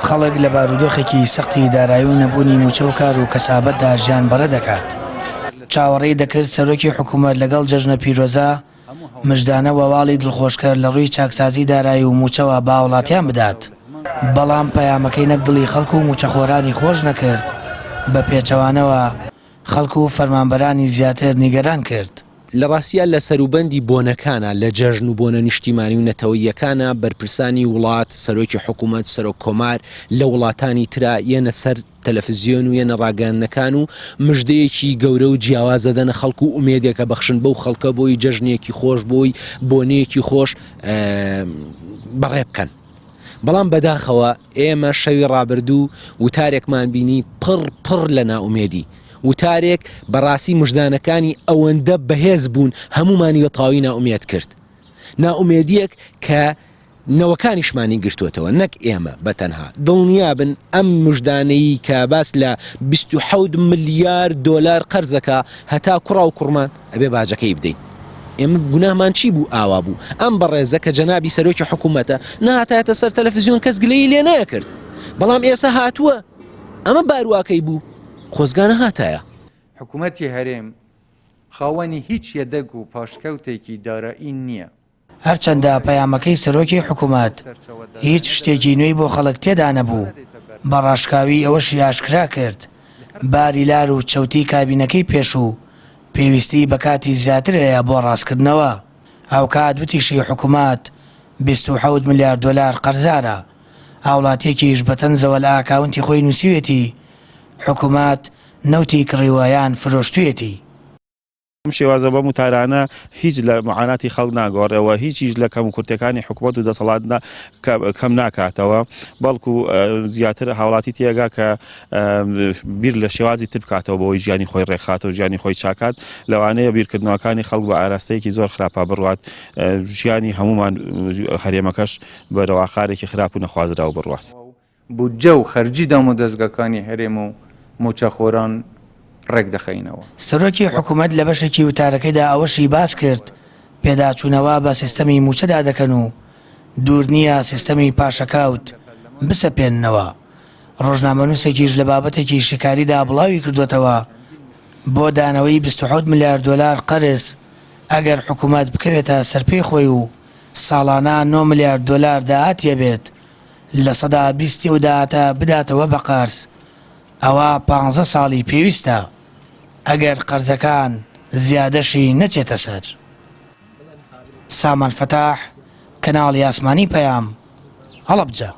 خەڵک لە بارودۆخێکی سەختی دارایی و نەبوونی موچە و کار و کەسابەتدا ژیان بەرە دەکات. چاوەڕێی دەکرد سەرۆکی حکوومەت لەگەڵ جەژنە پیرۆزە مژدانە وەواڵی دڵخۆشکەر لە ڕووی چاکسازی دارایی و موچەوە با وڵاتیان بدات. بەڵام پەیامەکەی نەک دڵی خەڵکو و موچەخۆرانی خۆش نەکرد، بە پێچەوانەوە خەڵکو و فەرمانبەرانی زیاتر نیگەران کرد. لە ڕاستیە لە سەروبەندی بۆنەکانە لە جەژن و بۆنە نیشتیمانی و نەتەوەییەکانە بەرپرسانی وڵات، سەرۆکی حکوومەت، سەرۆک کۆمار لە وڵاتانی ترا یەنە سەر تەلەڤیزیۆن و یەنە ڕاگەیاندنەکان و مژدەیەکی گەورە و جیاوازە دەنە خەڵکو و ئومێدێکە بەخشن بەو خەڵکە بۆی جەژنێکی خۆش بۆی بۆنەیەکی خۆش بەڕێ بکەن. بەڵام بەداخەوە ئێمە شەوی ڕابردوو وتارێکمان بینی پڕ لە ناومێدی، وتارێک بەڕاستی مژدانەکانی ئەوەندە بەهێز بوون هەمومانی بە تەواوی ناومێد کرد. ناومێدیەک کە نەوەکانیشمانی گرتوێتەوە نەک ئێمە بەتەنها. دڵنیابن ئەم مژدانەی کە باس لە 27 ملیار دۆلار قەرزەکە هەتا کوڕا و کوڕمان ئەبێ باجەکەی بدەین. ئێمە گوناهمان چی بوو؟ ئاوا بوو. ئەم بەڕێزە کە جەنابی سەرۆکی حکوومەتە نهاتایەتە سەر تەلەڤیزیۆن کەس گلەیی لێ نەکرد، بەڵام ئێستا هاتووە ئەمە باروواکەی بوو خۆزگانە هاتایە. حکوومەتی هەرێم خاوەنی هیچ یەدەگ و پاشکەوتێکی دارایی نییە. هەرچەندە پەیامەکەی سەرۆکی حکوومەت هیچ شتێکی نوێی بۆ خەڵک تێدا نەبوو، بە ڕاشکاوی ئەوەشی ئاشکرا کرد. باری لار و چەوتی کابینەکەی پێش و پێویستی بە کاتی زیاتر هەیە بۆ ڕاستکردنەوە. ئەو کات وتیشی حکوومەت 27 ملیار دۆلار قەرزارە، هاوڵاتیەکیش بەتەنزەوە لە ئاکاونتی خۆی نووسیوێتی حکوومەت نەوتی کڕیوایان فرۆشتوێتی. ئەم شێوازە بە وتارانە هیچ لە معاناتی خەڵک ناگۆڕێەوە، هیچیش لە کەم و کورتەکانی حکوومەت و دەسەڵات کەم ناکاتەوە، بەڵکو زیاتر هاوڵاتی تێگا کە بیر لە شێوازی تر بکاتەوە بۆی ژیانی خۆی ڕێکخاتەوە، ژیانی خۆی چاکات. لەوانەیە بیرکردنەوەکانی خەڵک بە ئاراستەیەکی زۆر خراپە بڕوات، ژیانی هەمومان هەرێمەکەش بەرەوا خارێکی خراپ و نەخوازراوە بڕوات. بودجە و خەرجی دام و دەستگاکانی هەرێم و موچەخۆران ڕێک دەخەینەوە. سەرۆکی حکوومەت لە بەشێکی وتارەکەیدا ئەوەشی باس کرد پێداچوونەوە بە سیستەمی موچەدا دەکەن و دوور نییە سیستەمی پاشەکاوت بسەپێننەوە. ڕۆژنامەنووسێکیش لە بابەتێکی شکاریدا بڵاوی کردوێتەوە بۆ دانەوەی 27 ملیار دۆلار قەرز ئەگەر حکوومەت بکەوێتە سەرپێی خۆی و ساڵانە 9 ملیار دۆلار داهاتیە بێت، لە سەدا 20 و داهاتە بداتەوە بە قەرز. ئەوە 15 ساڵی پێویستە ئەگەر قەرزەکان زیادەشی نەچێتە سەر. سامان فەتاح، کەناڵی ئاسمانی پەیام، هەڵەبجە.